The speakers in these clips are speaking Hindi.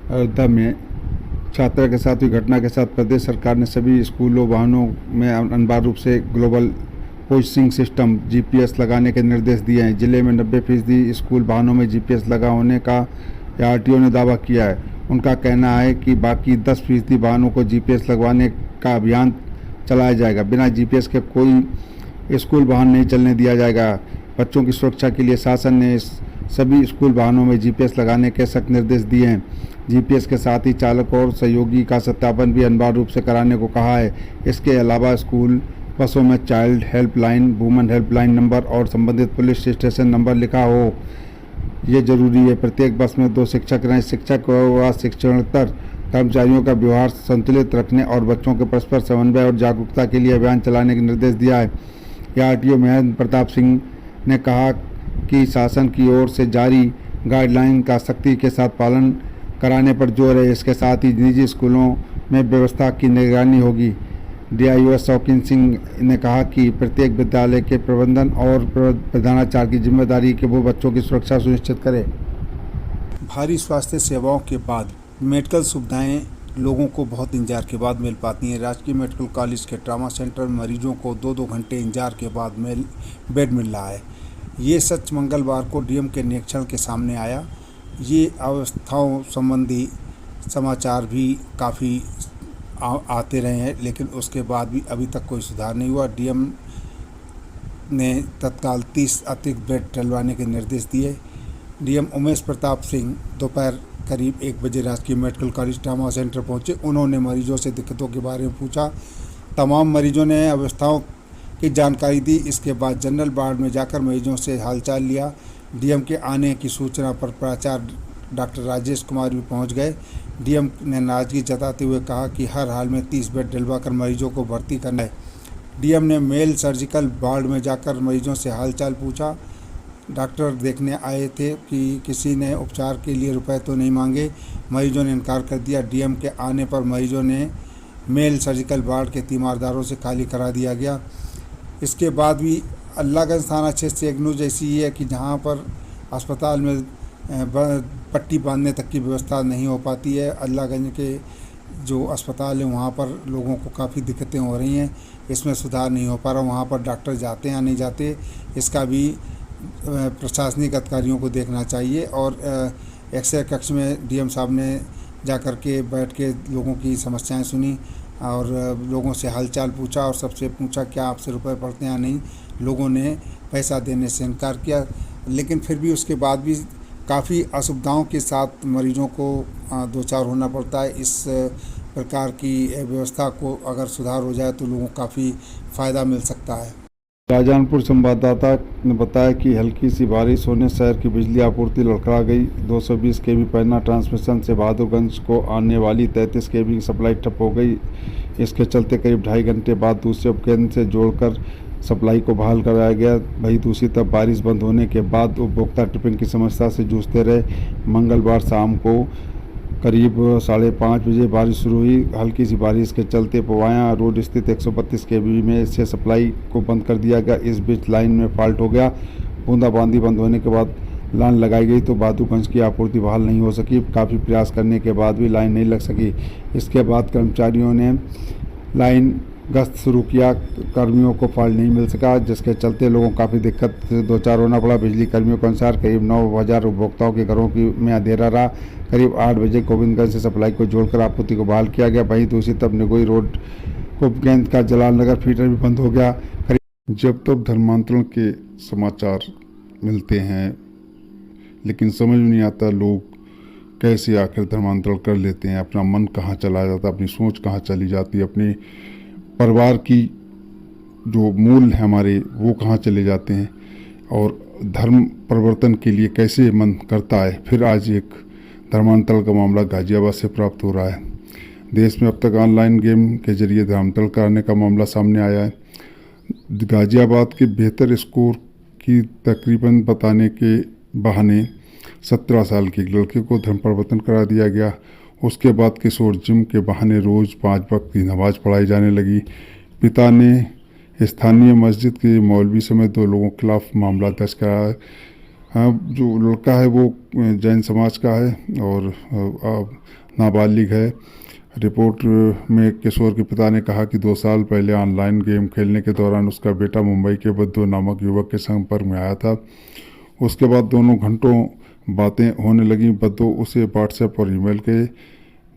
अयोध्या में छात्रा के साथ हुई घटना के साथ प्रदेश सरकार ने सभी स्कूलों वाहनों में अनिवार्य रूप से ग्लोबल पोजिशनिंग सिस्टम जीपीएस लगाने के निर्देश दिए हैं। जिले में 90% स्कूल वाहनों में जीपीएस लगा होने का आरटीओ ने दावा किया है। उनका कहना है कि बाकी 10% वाहनों को जीपीएस लगवाने का अभियान चलाया जाएगा। बिना जीपीएस के कोई स्कूल वाहन नहीं चलने दिया जाएगा। बच्चों की सुरक्षा के लिए शासन ने सभी स्कूल वाहनों में जीपीएस लगाने के सख्त निर्देश दिए हैं। जीपीएस के साथ ही चालक और सहयोगी का सत्यापन भी अनिवार्य रूप से कराने को कहा है। इसके अलावा स्कूल बसों में child helpline, women helpline number और संबंधित पुलिस स्टेशन नंबर लिखा हो, ये जरूरी है। प्रत्येक बस में 2 शिक्षक रहें। शिक्षक व शिक्षणेतर कर्मचारियों का व्यवहार संतुलित रखने और बच्चों के परस्पर समन्वय और जागरूकता के लिए अभियान चलाने का निर्देश दिया है। आरटीओ महेंद्र प्रताप सिंह ने कहा कि शासन की ओर से जारी गाइडलाइन का सख्ती के साथ पालन कराने पर जोर है। इसके साथ ही निजी स्कूलों में व्यवस्था की निगरानी होगी। डीआईओ शौकीन सिंह ने कहा कि प्रत्येक विद्यालय के प्रबंधन और प्रधानाचार्य की जिम्मेदारी कि वो बच्चों की सुरक्षा सुनिश्चित करे। भारी स्वास्थ्य सेवाओं के बाद मेडिकल सुविधाएं लोगों को बहुत इंतजार के बाद मिल पाती हैं। राजकीय मेडिकल कॉलेज के ट्रामा सेंटर में मरीजों को 2-2 घंटे इंतजार के बाद बेड मिल रहा है। ये सच मंगलवार को डीएम के निरीक्षण के सामने आया। ये अवस्थाओं संबंधी समाचार भी काफ़ी आते रहे हैं, लेकिन उसके बाद भी अभी तक कोई सुधार नहीं हुआ। डीएम ने तत्काल 30 अतिरिक्त बेड डलवाने के निर्देश दिए। डीएम उमेश प्रताप सिंह दोपहर करीब 1 बजे राजकीय मेडिकल कॉलेज ट्रामा सेंटर पहुंचे। उन्होंने मरीजों से दिक्कतों के बारे में पूछा। तमाम मरीजों ने अवस्थाओं की जानकारी दी। इसके बाद जनरल वार्ड में जाकर मरीजों से हालचाल लिया। डीएम के आने की सूचना पर प्राचार्य डॉक्टर राजेश कुमार भी पहुंच गए। डीएम ने नाराजगी जताते हुए कहा कि हर हाल में 30 बेड डलवाकर मरीजों को भर्ती करना है। डीएम ने मेल सर्जिकल वार्ड में जाकर मरीजों से हालचाल पूछा। डॉक्टर देखने आए थे कि किसी ने उपचार के लिए रुपए तो नहीं मांगे। मरीजों ने इनकार कर दिया। डीएम के आने पर मरीजों ने मेल सर्जिकल वार्ड के तीमारदारों से खाली करा दिया गया। इसके बाद भी अल्लाहगंज थाना क्षेत्र से एक न्यूज़ ऐसी है कि जहां पर अस्पताल में पट्टी बांधने तक की व्यवस्था नहीं हो पाती है। अल्लाहगंज के जो अस्पताल है वहाँ पर लोगों को काफ़ी दिक्कतें हो रही हैं। इसमें सुधार नहीं हो पा रहा। वहाँ पर डॉक्टर जाते हैं या नहीं जाते, इसका भी प्रशासनिक अधिकारियों को देखना चाहिए। और एक्सरे कक्ष में डीएम साहब ने जाकर के बैठ के लोगों की समस्याएं सुनी और लोगों से हालचाल पूछा और सबसे पूछा क्या आपसे रुपए पड़ते हैं या नहीं। लोगों ने पैसा देने से इनकार किया, लेकिन फिर भी उसके बाद भी काफ़ी असुविधाओं के साथ मरीजों को दो चार होना पड़ता है। इस प्रकार की व्यवस्था को अगर सुधार हो जाए तो लोगों को काफ़ी फ़ायदा मिल सकता है। शाहजहानपुर संवाददाता ने बताया कि हल्की सी बारिश होने शहर की बिजली आपूर्ति लड़खड़ा गई। 220 केवी पैना ट्रांसमिशन से बहादुरगंज को आने वाली 33 केवी की सप्लाई ठप हो गई। इसके चलते करीब 2.5 घंटे बाद दूसरे उपकेंद्र से जोड़कर सप्लाई को बहाल कराया गया। वहीं दूसरी तरफ बारिश बंद होने के बाद उपभोक्ता ट्रिपिंग की समस्या से जूझते रहे। मंगलवार शाम को करीब 5:30 बजे बारिश शुरू हुई। हल्की सी बारिश के चलते पवाया रोड स्थित 132 केवी में से सप्लाई को बंद कर दिया गया। इस बीच लाइन में फॉल्ट हो गया। बूंदाबांदी बंद होने के बाद लाइन लगाई गई तो बहादुरगंज की आपूर्ति बहाल नहीं हो सकी। काफ़ी प्रयास करने के बाद भी लाइन नहीं लग सकी। इसके बाद कर्मचारियों ने लाइन गश्त शुरू किया। कर्मियों को फॉल्ट नहीं मिल सका, जिसके चलते लोगों को काफ़ी दिक्कत से दो चार होना पड़ा। बिजली कर्मियों के अनुसार करीब 9,000 उपभोक्ताओं के घरों में अंधेरा रहा। करीब 8 बजे गोविंदगंज से सप्लाई को जोड़कर आपूर्ति को बहाल किया गया। वहीं दूसरी तरफ निगोई रोड उपकेंद्र का जलाल नगर फीडर भी बंद हो गया। जब तक धर्मांतरण के समाचार मिलते हैं, लेकिन समझ नहीं आता लोग कैसे आखिर धर्मांतरण कर लेते हैं। अपना मन कहाँ चला जाता है, अपनी सोच कहाँ चली जाती है, अपने परिवार की जो मूल है हमारे वो कहाँ चले जाते हैं और धर्म परिवर्तन के लिए कैसे मन करता है। फिर आज एक धर्मांतरण का मामला गाजियाबाद से प्राप्त हो रहा है। देश में अब तक ऑनलाइन गेम के जरिए धर्मांतरण कराने का मामला सामने आया है। गाजियाबाद के बेहतर स्कोर की तकरीबन बताने के बहाने 17 साल के एक लड़के को धर्म परिवर्तन करा दिया गया। उसके बाद किशोर जिम के बहाने रोज़ 5 वक्त की नमाज पढ़ाई जाने लगी। पिता ने स्थानीय मस्जिद के मौलवी समेत 2 लोगों के खिलाफ मामला दर्ज कराया। हाँ, जो लड़का है वो जैन समाज का है और नाबालिग है। रिपोर्ट में किशोर के पिता ने कहा कि 2 साल पहले ऑनलाइन गेम खेलने के दौरान उसका बेटा मुंबई के बद्दू नामक युवक के संपर्क में आया था। उसके बाद दोनों घंटों बातें होने लगी। बद्दू उसे व्हाट्सएप और ईमेल के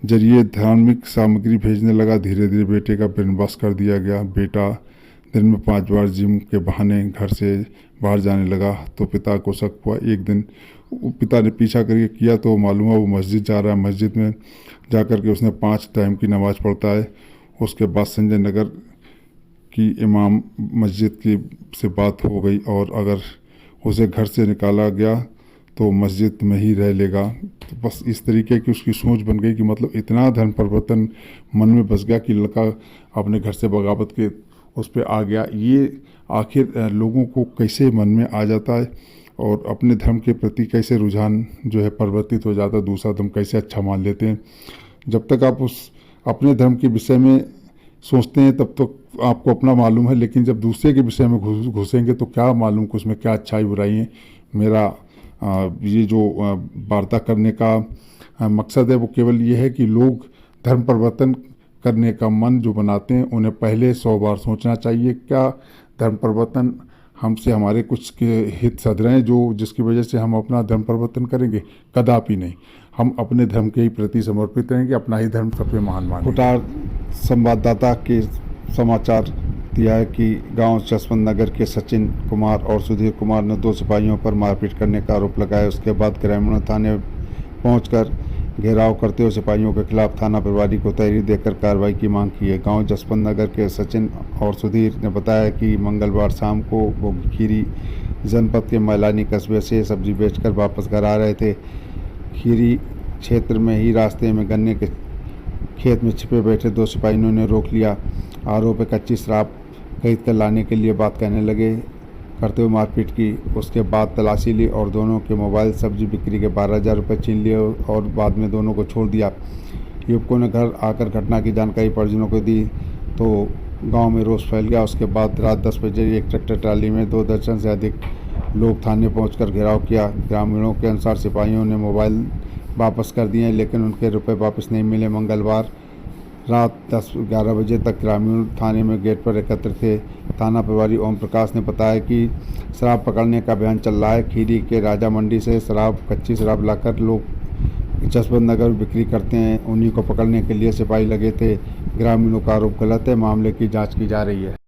जरिए धार्मिक सामग्री भेजने लगा। धीरे धीरे बेटे का ब्रेनवॉश कर दिया गया। बेटा दिन में 5 बार जिम के बहाने घर से बाहर जाने लगा तो पिता को शक हुआ। एक दिन पिता ने पीछा करके किया तो मालूम हुआ वो मस्जिद जा रहा है। मस्जिद में जाकर के उसने 5 टाइम की नमाज़ पढ़ता है। उसके बाद संजय नगर की इमाम मस्जिद की से बात हो गई और अगर उसे घर से निकाला गया तो मस्जिद में ही रह लेगा। तो बस इस तरीके की उसकी सोच बन गई कि मतलब इतना धर्म परिवर्तन मन में बस गया कि लड़का अपने घर से बगावत के उस पर आ गया। ये आखिर लोगों को कैसे मन में आ जाता है और अपने धर्म के प्रति कैसे रुझान जो है परिवर्तित हो जाता है, दूसरा धर्म कैसे अच्छा मान लेते हैं। जब तक आप उस अपने धर्म के विषय में सोचते हैं तब तक आपको अपना मालूम है, लेकिन जब दूसरे के विषय में घुसेंगे तो क्या मालूम कि उसमें क्या अच्छाई बुराई है। मेरा ये जो वार्ता करने का मकसद है वो केवल ये है कि लोग धर्म परिवर्तन करने का मन जो बनाते हैं उन्हें पहले 100 बार सोचना चाहिए। क्या धर्म परिवर्तन हमसे हमारे कुछ के हित सध रहे हैं जो जिसकी वजह से हम अपना धर्म परिवर्तन करेंगे? कदापि नहीं। हम अपने धर्म के ही प्रति समर्पित रहेंगे, अपना ही धर्म सबसे महान मानेंगे। फुटार संवाददाता के समाचार दिया है कि गांव जसवंत नगर के सचिन कुमार और सुधीर कुमार ने 2 सिपाहियों पर मारपीट करने का आरोप लगाया। उसके बाद ग्रामीणों थाने पहुंचकर घेराव करते हुए सिपाहियों के खिलाफ थाना प्रभारी को तहरीर देकर कार्रवाई की मांग की है। गांव जसवंत नगर के सचिन और सुधीर ने बताया कि मंगलवार शाम को वो खीरी जनपद के मैलानी कस्बे से सब्जी बेचकर वापस घर आ रहे थे। खीरी क्षेत्र में ही रास्ते में गन्ने के खेत में छिपे बैठे 2 सिपाहियों ने रोक लिया। आरोप है कच्ची शराब खरीद कर लाने के लिए बात कहने लगे, करते हुए मारपीट की। उसके बाद तलाशी ली और दोनों के मोबाइल सब्जी बिक्री के 12,000 रुपये छीन लिए और बाद में दोनों को छोड़ दिया। युवकों ने घर आकर घटना की जानकारी परिजनों को दी तो गांव में रोष फैल गया। उसके बाद रात 10 बजे एक ट्रैक्टर ट्राली में 2 दर्जन से अधिक लोग थाने पहुंचकर घेराव किया। ग्रामीणों के अनुसार सिपाहियों ने मोबाइल वापस कर दिए लेकिन उनके रुपए वापस नहीं मिले। मंगलवार रात 10-11 बजे तक ग्रामीण थाने में गेट पर एकत्र थे। थाना प्रभारी ओम प्रकाश ने बताया कि शराब पकड़ने का अभियान चल रहा है। खीरी के राजा मंडी से कच्ची शराब लाकर लोग जसवंत नगर बिक्री करते हैं, उन्हीं को पकड़ने के लिए सिपाही लगे थे। ग्रामीणों का आरोप गलत है। मामले की जांच की जा रही है।